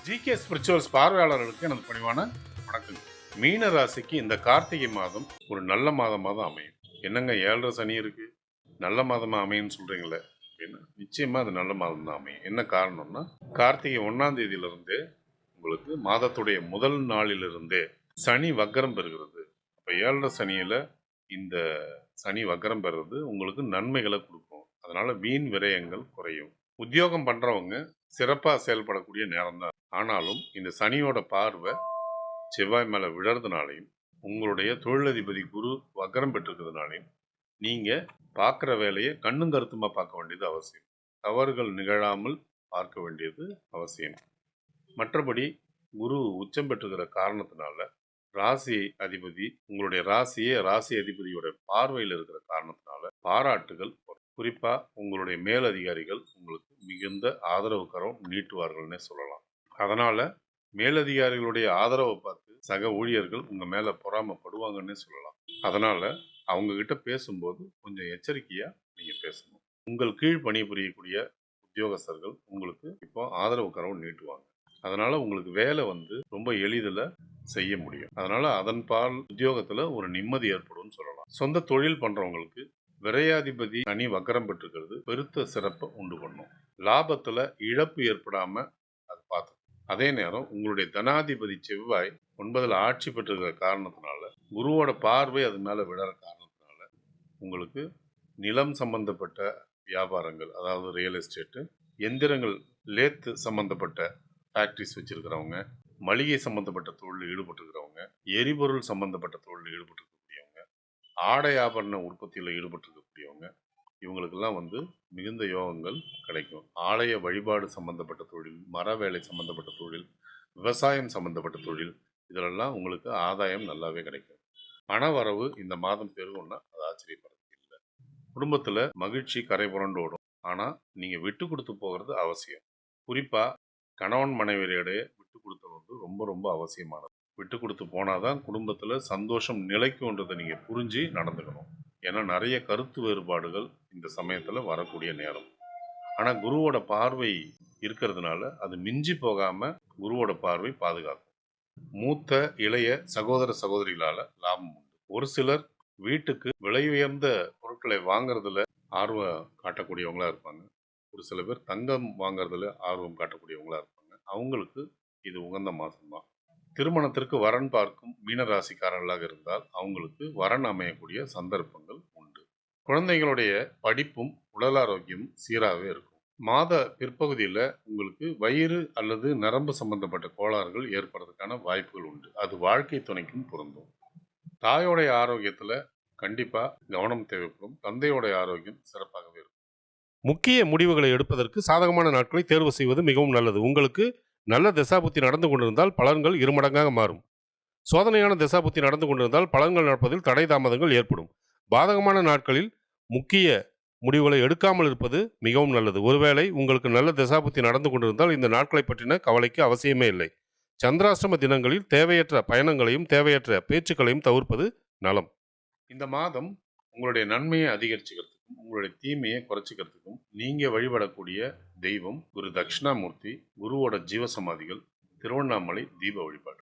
GK spirituals பார்வையாளர்களுக்கு எனது பணிவான வணக்கங்க. மீன ராசிக்கு இந்த கார்த்திகை மாதம் ஒரு நல்ல மாதமாக தான் அமையும். என்னங்க 7.5 சனி இருக்கு, நல்ல மாதமா அமையும்னு சொல்றீங்களே அப்படின்னா நிச்சயமா அது நல்ல மாதம் தான் அமையும். என்ன காரணம்னா கார்த்திகை 1ஆம் தேதியிலிருந்தே உங்களுக்கு மாதத்துடைய முதல் நாளிலிருந்தே சனி வக்கரம் பெறுகிறது. அப்போ 7.5 சனியில இந்த சனி வக்கரம் பெறுறது உங்களுக்கு நன்மைகளை கொடுக்கும். அதனால வீண் விரயங்கள் குறையும். உத்தியோகம் பண்றவங்க சிறப்பாக செயல்படக்கூடிய நேரம் தான். ஆனாலும் இந்த சனியோட பார்வை செவ்வாய் மேல விழறதுனாலையும் உங்களுடைய தொழிலதிபதி குரு வக்கரம் பெற்றிருக்கிறதுனாலையும் நீங்க பார்க்குற வேலையை கண்ணும் கருத்துமா பார்க்க வேண்டியது அவசியம். தவறுகள் நிகழாமல் பார்க்க வேண்டியது அவசியம். மற்றபடி குரு உச்சம் பெற்றுகிற காரணத்தினால ராசி அதிபதி உங்களுடைய ராசி அதிபதியோட பார்வையில் இருக்கிற காரணத்தினால பாராட்டுகள் குறிப்பா உங்களுடைய மேலதிகாரிகள் உங்களுக்கு மிகுந்த ஆதரவு கரம் நீட்டுவார்கள்னே சொல்லலாம். அதனால மேலதிகாரிகளுடைய ஆதரவை பார்த்து சக ஊழியர்கள் உங்க மேல பொறாமப்படுவாங்கன்னே சொல்லலாம். அதனால அவங்க கிட்ட பேசும்போது கொஞ்சம் எச்சரிக்கையா நீங்க பேசணும். உங்கள் கீழ் பணிபுரியக்கூடிய உத்தியோகஸ்தர்கள் உங்களுக்கு இப்போ ஆதரவு கரம் நீட்டுவாங்க. அதனால உங்களுக்கு வேலை ரொம்ப எளிதில் செய்ய முடியும். அதனால அதன் பால் உத்தியோகத்துல ஒரு நிம்மதி ஏற்படும் சொல்லலாம். சொந்த தொழில் பண்றவங்களுக்கு விரையாதிபதி சனி வக்கரம் பெற்றிருக்கிறது பெருத்த சிறப்பை உண்டு பண்ணும். லாபத்துல இழப்பு ஏற்படாம அது பார்த்து. அதே நேரம் உங்களுடைய தனாதிபதி செவ்வாய் 9ல் ஆட்சி பெற்றிருக்கிற காரணத்தினால குருவோட பார்வை அது மேல விழற காரணத்தினால உங்களுக்கு நிலம் சம்பந்தப்பட்ட வியாபாரங்கள், அதாவது ரியல் எஸ்டேட்டு, எந்திரங்கள், லேத்து சம்பந்தப்பட்ட ஃபேக்ட்ரிஸ் வச்சிருக்கிறவங்க, மளிகை சம்பந்தப்பட்ட தொழில் ஈடுபட்டிருக்கிறவங்க, எரிபொருள் சம்பந்தப்பட்ட தொழில் ஈடுபட்டிருக்கக்கூடியவங்க, ஆடை ஆபரண உற்பத்தியில் ஈடுபட்டிருக்கக்கூடியவங்க, இவங்களுக்கெல்லாம் மிகுந்த யோகங்கள் கிடைக்கும். ஆலய வழிபாடு சம்பந்தப்பட்ட தொழில், மர வேலை சம்பந்தப்பட்ட தொழில், விவசாயம் சம்பந்தப்பட்ட தொழில், இதிலெல்லாம் உங்களுக்கு ஆதாயம் நல்லாவே கிடைக்கும். பணவரவு இந்த மாதம் பெருகும்னா அது ஆச்சரியப்படுறது இல்லை. குடும்பத்தில் மகிழ்ச்சி கரை புரண்டோடும். ஆனால் நீங்கள் விட்டு கொடுத்து போகிறது அவசியம். குறிப்பாக கணவன் மனைவியரிடையே விட்டு கொடுத்தது ரொம்ப ரொம்ப அவசியமானது. விட்டு கொடுத்து போனாதான் குடும்பத்தில் சந்தோஷம் நிலைக்கும்ன்றதை நீங்கள் புரிஞ்சு நடந்துக்கணும். ஏன்னா நிறைய கருத்து வேறுபாடுகள் இந்த சமயத்தில் வரக்கூடிய நேரம். ஆனால் குருவோட பார்வை இருக்கிறதுனால அது மிஞ்சி போகாம குருவோட பார்வை பாதுகாக்கும். மூத்த இளைய சகோதர சகோதரிகளால லாபம் உண்டு. ஒரு சிலர் வீட்டுக்கு விலை உயர்ந்த பொருட்களை வாங்குறதுல ஆர்வம் காட்டக்கூடியவங்களா இருப்பாங்க. ஒரு சில பேர் தங்கம் வாங்குறதுல ஆர்வம் காட்டக்கூடியவங்களா இருப்பாங்க. அவங்களுக்கு இது உகந்த மாசம்தான். திருமணத்திற்கு வரன் பார்க்கும் மீனராசிக்காரர்களாக இருந்தால் அவங்களுக்கு வரன் அமையக்கூடிய சந்தர்ப்பங்கள் உண்டு. குழந்தைகளுடைய படிப்பும் உடல் ஆரோக்கியமும் சீராகவே இருக்கும். மாத பிற்பகுதியில் உங்களுக்கு வயிறு அல்லது நரம்பு சம்பந்தப்பட்ட கோளாறுகள் ஏற்படுறதுக்கான வாய்ப்புகள் உண்டு. அது வாழ்க்கை துணைக்கும் பொருந்தும். தாயோடைய ஆரோக்கியத்தில் கண்டிப்பாக கவனம் தேவைப்படும். தந்தையோடைய ஆரோக்கியம் சிறப்பாகவே இருக்கும். முக்கிய முடிவுகளை எடுப்பதற்கு சாதகமான நாட்களை தேர்வு செய்வது மிகவும் நல்லது. உங்களுக்கு நல்ல தசாபுத்தி நடந்து கொண்டிருந்தால் பலன்கள் இருமடங்காக மாறும். சோதனையான தசாபுத்தி நடந்து கொண்டிருந்தால் பலன்கள் நடப்பதில் தடை தாமதங்கள் ஏற்படும். பாதகமான நாட்களில் முக்கிய முடிவுகளை எடுக்காமல் இருப்பது மிகவும் நல்லது. ஒருவேளை உங்களுக்கு நல்ல தசாபுத்தி நடந்து கொண்டிருந்தால் இந்த நாட்களை பற்றின கவலைக்கு அவசியமே இல்லை. சந்திராஷ்டம தினங்களில் தேவையற்ற பயணங்களையும் தேவையற்ற பேச்சுக்களையும் தவிர்ப்பது நலம். இந்த மாதம் உங்களுடைய நன்மையை அதிகரிச்சுக்கிறதுக்கும் உங்களுடைய தீமையை குறைச்சிக்கிறதுக்கும் நீங்க வழிபடக்கூடிய தெய்வம் குரு தட்சிணாமூர்த்தி, குருவோட ஜீவசமாதிகள், திருவண்ணாமலை தீப வழிபாடு.